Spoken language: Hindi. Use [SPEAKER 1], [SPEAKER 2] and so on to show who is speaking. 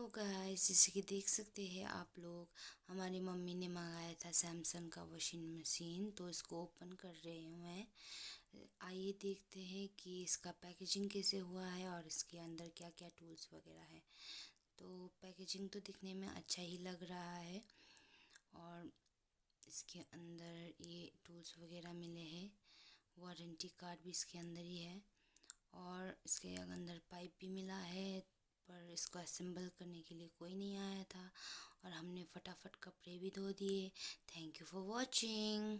[SPEAKER 1] गाइस, जैसे कि देख सकते हैं आप लोग, हमारी मम्मी ने मंगाया था सैमसंग का वॉशिंग मशीन, तो इसको ओपन कर रही हूँ मैं। आइए देखते हैं कि इसका पैकेजिंग कैसे हुआ है और इसके अंदर क्या क्या टूल्स वगैरह है। तो पैकेजिंग तो दिखने में अच्छा ही लग रहा है और इसके अंदर ये टूल्स वगैरह मिले हैं। वारंटी कार्ड भी इसके अंदर ही है और इसके अंदर पाइप भी मिला है, पर इसको असेंबल करने के लिए कोई नहीं आया था और हमने फटाफट कपड़े भी धो दिए। Thank you for watching.